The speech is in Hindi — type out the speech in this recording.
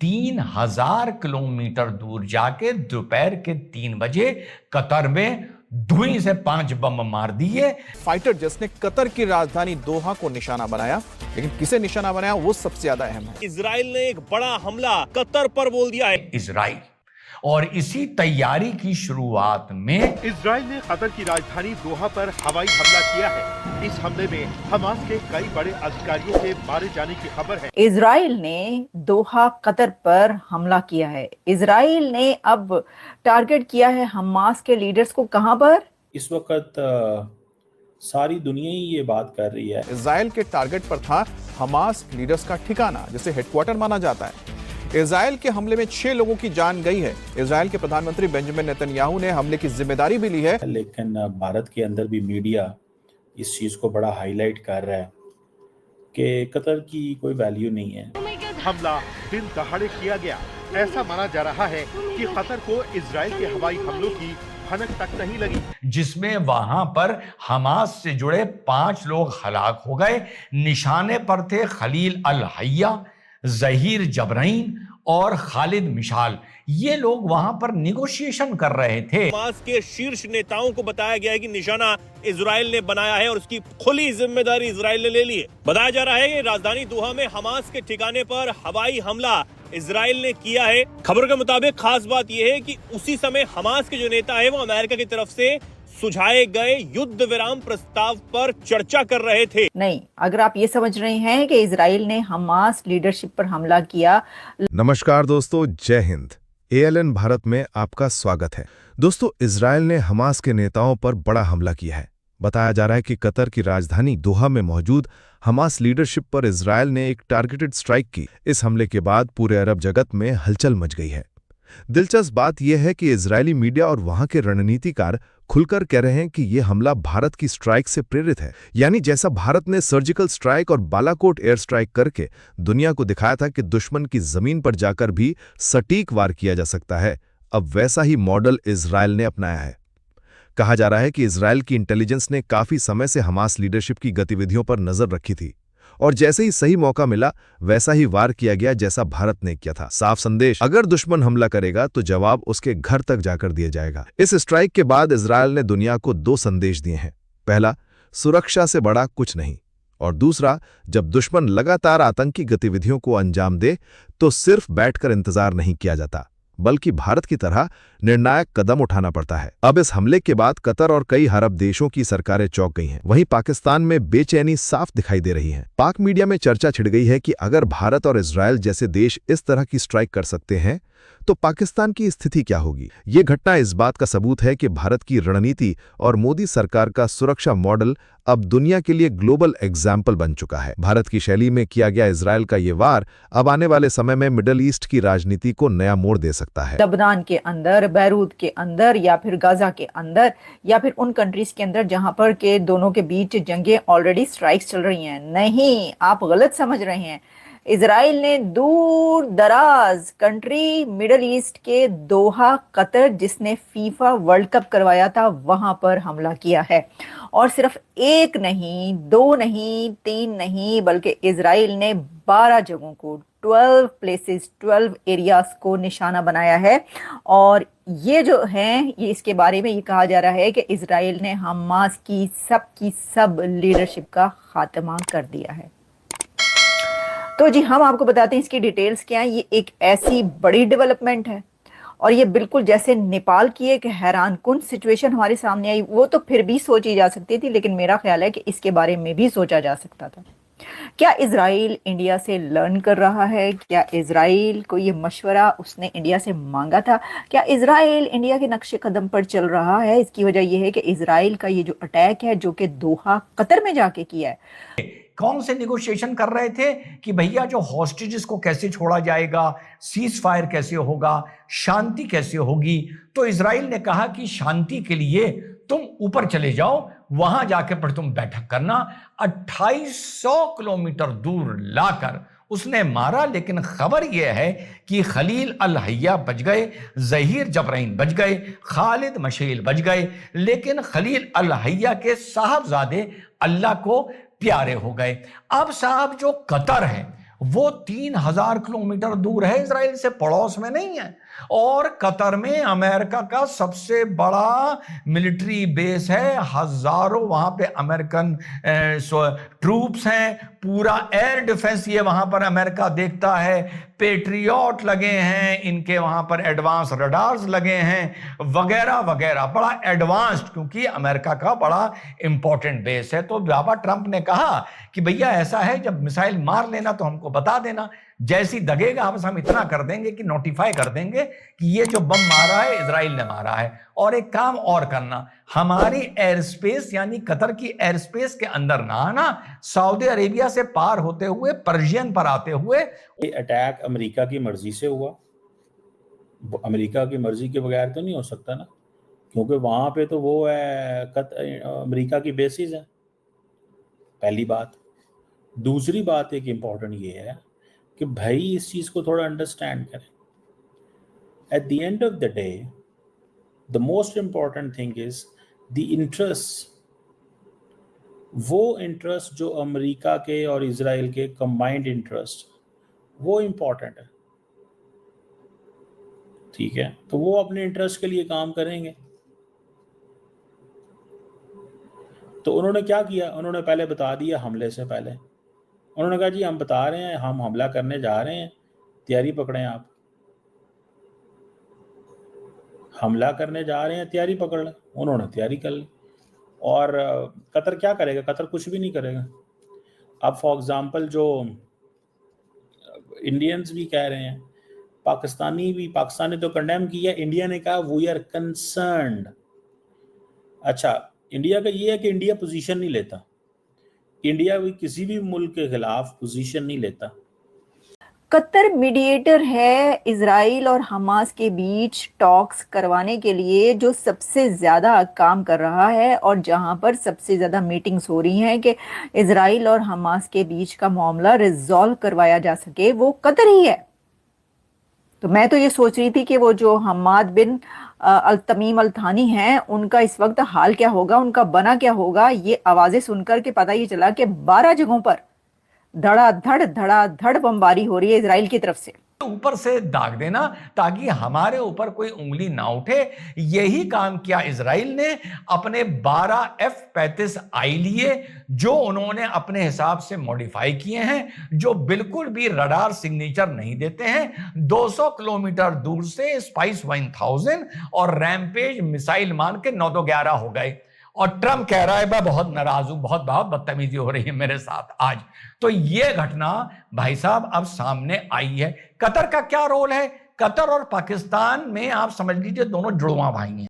3000 किलोमीटर दूर जाके दोपहर के 3 बजे कतर में धुई से 5 बम मार दिए। फाइटर जेट्स ने कतर की राजधानी दोहा को निशाना बनाया, लेकिन किसे निशाना बनाया वो सबसे ज्यादा अहम है। इजराइल ने एक बड़ा हमला कतर पर बोल दिया है। इजराइल और इसी तैयारी की शुरुआत में इजराइल ने कतर की राजधानी दोहा पर हवाई हमला किया है। इस हमले में हमास के कई बड़े अधिकारियों के मारे जाने की खबर है। इजराइल ने दोहा कतर पर हमला किया है। इजराइल ने अब टारगेट किया है हमास के लीडर्स को। कहां पर? इस वक्त सारी दुनिया ही ये बात कर रही है। इजराइल के टारगेट पर था हमास लीडर्स का ठिकाना, जिसे हेडक्वार्टर माना जाता है। इजराइल के हमले में 6 लोगों की जान गई है। इजराइल के प्रधानमंत्री बेंजामिन नेतन्याहू ने हमले की जिम्मेदारी भी ली है। लेकिन भारत के अंदर भी मीडिया इस चीज को बड़ा हाईलाइट कर रहा है कि कतर की कोई वैल्यू नहीं है। हमला दिन दहाड़े किया गया। ऐसा माना जा रहा है कि कतर को इजराइल के हवाई हमलों की भनक तक नहीं लगी, जिसमें वहां पर हमास से जुड़े 5 लोग हलाक हो गए। निशाने पर थे खलील अल हय्या, ज़हीर जबरईन और खालिद मिशाल। ये लोग वहां पर निगोशिएशन कर रहे थे। हमास के शीर्ष नेताओं को बताया गया है कि निशाना इजराइल ने बनाया है और उसकी खुली जिम्मेदारी इजराइल ने ले ली है। बताया जा रहा है कि राजधानी दोहा में हमास के ठिकाने पर हवाई हमला इजराइल ने किया है। खबर के मुताबिक खास बात यह है कि उसी समय हमास के जो नेता है वो अमेरिका की तरफ से सुझाए गए युद्ध विराम प्रस्ताव पर चर्चा कर रहे थे। नहीं, अगर आप ये समझ रहे हैं कि इजराइल ने हमास लीडरशिप पर हमला किया। नमस्कार दोस्तों, जय हिंद। ALN भारत में आपका स्वागत है। दोस्तों, इजराइल ने हमास के नेताओं पर बड़ा हमला किया है। बताया जा रहा है कि कतर की राजधानी दोहा में मौजूद हमास लीडरशिप पर इजराइल ने एक टारगेटेड स्ट्राइक की। इस हमले के बाद पूरे अरब जगत में हलचल मच गई है। दिलचस्प बात यह है कि इजरायली मीडिया और वहां के रणनीतिकार खुलकर कह रहे हैं कि यह हमला भारत की स्ट्राइक से प्रेरित है। यानी जैसा भारत ने सर्जिकल स्ट्राइक और बालाकोट एयर स्ट्राइक करके दुनिया को दिखाया था कि दुश्मन की जमीन पर जाकर भी सटीक वार किया जा सकता है, अब वैसा ही मॉडल इजराइल ने अपनाया है। कहा जा रहा है कि इजराइल की इंटेलिजेंस ने काफी समय से हमास लीडरशिप की गतिविधियों पर नजर रखी थी और जैसे ही सही मौका मिला वैसा ही वार किया गया जैसा भारत ने किया था। साफ संदेश, अगर दुश्मन हमला करेगा तो जवाब उसके घर तक जाकर दिया जाएगा। इस स्ट्राइक के बाद इजराइल ने दुनिया को 2 संदेश दिए हैं। पहला, सुरक्षा से बड़ा कुछ नहीं, और दूसरा, जब दुश्मन लगातार आतंकी गतिविधियों को अंजाम दे तो सिर्फ बैठकर इंतजार नहीं किया जाता, बल्कि भारत की तरह निर्णायक कदम उठाना पड़ता है। अब इस हमले के बाद कतर और कई अरब देशों की सरकारें चौंक गई हैं। वहीं पाकिस्तान में बेचैनी साफ दिखाई दे रही है। पाक मीडिया में चर्चा छिड़ गई है कि अगर भारत और इजराइल जैसे देश इस तरह की स्ट्राइक कर सकते हैं तो पाकिस्तान की स्थिति क्या होगी। ये घटना इस बात का सबूत है कि भारत की रणनीति और मोदी सरकार का सुरक्षा मॉडल अब दुनिया के लिए ग्लोबल एग्जाम्पल बन चुका है। भारत की शैली में किया गया इजराइल का ये वार अब आने वाले समय में मिडल ईस्ट की राजनीति को नया मोड़ दे सकता है। लबनान के अंदर, बैरूत के अंदर, या फिर गाजा के अंदर, या फिर उन कंट्रीज के अंदर जहां पर के दोनों के बीच जंगें ऑलरेडी स्ट्राइक्स चल रही हैं। नहीं, आप गलत समझ रहे हैं। इजराइल ने दूर दराज कंट्री मिडल ईस्ट के दोहा कतर, जिसने फीफा वर्ल्ड कप करवाया था, वहां पर हमला किया है। और सिर्फ 1 नहीं, 2 नहीं, 3 नहीं, बल्कि इजराइल ने 12 जगहों को, 12 प्लेसेस, 12 एरियाज को निशाना बनाया है। और ये जो हैं, ये इसके बारे में ये कहा जा रहा है कि इजराइल ने हमास की सब लीडरशिप का खात्मा कर दिया है। तो जी, हम आपको बताते हैं इसकी डिटेल्स क्या है। ये एक ऐसी बड़ी डेवलपमेंट है और ये बिल्कुल जैसे नेपाल की एक हैरानकुन सिचुएशन हमारे सामने आई, वो तो फिर भी सोची जा सकती थी, लेकिन मेरा ख्याल है कि इसके बारे में भी सोचा जा सकता था। क्या इजराइल इंडिया से लर्न कर रहा है? क्या इजराइल को ये मशवरा उसने इंडिया से मांगा था? क्या इजराइल इंडिया के नक्शे कदम पर चल रहा है? इसकी वजह यह है कि इजराइल का ये जो अटैक है, जो कि दोहा कतर में जाके किया है, कौन से निगोशिएशन कर रहे थे कि भैया जो हॉस्टेजेस को कैसे छोड़ा जाएगा, सीज फायर कैसे होगा, शांति कैसे होगी। तो इजराइल ने कहा कि शांति के लिए तुम ऊपर चले जाओ, वहां जाके पर तुम बैठक करना। 2800 किलोमीटर दूर लाकर उसने मारा। लेकिन खबर यह है कि खलील अल हय्या बच गए, ज़हीर जबरईन बच गए, खालिद मशील बच गए, लेकिन खलील अल हय्या के साहबजादे अल्लाह को प्यारे हो गए। अब साहब जो कतर है वो 3000 किलोमीटर दूर है इजराइल से, पड़ोस में नहीं है। और कतर में अमेरिका का सबसे बड़ा मिलिट्री बेस है, हजारों वहां पे अमेरिकन ट्रूप्स हैं, पूरा एयर डिफेंस ये वहां पर अमेरिका देखता है, पेट्रियट लगे हैं इनके वहां पर, एडवांस रडार्स लगे हैं वगैरह वगैरह, बड़ा एडवांस्ड, क्योंकि अमेरिका का बड़ा इंपॉर्टेंट बेस है। तो बाबा ट्रंप ने कहा कि भैया ऐसा है, जब मिसाइल मार लेना तो हमको बता देना, जैसी दगेगा बस हम इतना कर देंगे कि नोटिफाई कर देंगे कि ये जो बम मारा है इजराइल ने मारा है। और एक काम और करना, हमारी एयर स्पेस यानी कतर की एयर स्पेस के अंदर ना आना, सऊदी अरेबिया से पार होते हुए पर्शियन पर आते हुए। ये अटैक अमेरिका की मर्जी से हुआ, अमेरिका की मर्जी के बगैर तो नहीं हो सकता ना, क्योंकि वहां पे तो वो है अमेरिका की बेसिस है, पहली बात। दूसरी बात एक इंपॉर्टेंट ये है कि भाई इस चीज को थोड़ा अंडरस्टैंड करें। At the end of the day the most important thing is the interest, वो इंटरेस्ट जो अमेरिका के और इजराइल के कंबाइंड इंटरेस्ट, वो इंपॉर्टेंट है, ठीक है। तो वो अपने इंटरेस्ट के लिए काम करेंगे। तो उन्होंने क्या किया, उन्होंने पहले बता दिया हमले से पहले, उन्होंने कहा जी हम बता रहे हैं हम हमला करने जा रहे हैं, तैयारी पकड़ें, आप हमला करने जा रहे हैं, तैयारी पकड़ लें। उन्होंने तैयारी कर ली। और कतर क्या करेगा? कतर कुछ भी नहीं करेगा। अब फॉर एग्जांपल जो इंडियंस भी कह रहे हैं, पाकिस्तान ने तो कंडेम किया, इंडिया ने कहा वी आर कंसर्न्ड। अच्छा, इंडिया का ये है कि इंडिया पोजीशन नहीं लेता, इंडिया भी किसी भी मुल्क के खिलाफ पोजीशन नहीं लेता। कतर मीडिएटर है इजराइल और हमास के बीच टॉक्स करवाने के लिए, जो सबसे ज़्यादा काम कर रहा है और जहां पर सबसे ज़्यादा मीटिंग्स हो रही हैं कि इजराइल और हमास के बीच का मामला रिजॉल्व करवाया जा सके, वो कतर ही है। तो मैं तो ये सोच रही थी कि वो जो हमाद बिन तमीम अल थानी हैं, उनका इस वक्त हाल क्या होगा, उनका बना क्या होगा। ये आवाज़ें सुनकर के पता ही चला कि 12 जगहों पर धड़ाधड़ बमबारी हो रही है इजराइल की तरफ से। ऊपर से दाग देना ताकि हमारे ऊपर कोई उंगली ना उठे, यही काम किया इजराइल ने। अपने 12 F-35I लिए, जो उन्होंने अपने हिसाब से मॉडिफाई किए हैं, जो बिल्कुल भी रडार सिग्नेचर नहीं देते हैं। 200 किलोमीटर दूर से स्पाइस 1000 और रैम्पेज मिसाइल मान के 9-11 हो गए। और ट्रम्प कह रहा है मैं बहुत नाराज हूं, बहुत बदतमीजी हो रही है मेरे साथ आज। तो यह घटना भाई साहब अब सामने आई है। कतर का क्या रोल है? कतर और पाकिस्तान में आप समझ लीजिए दोनों जुड़वा भाई हैं।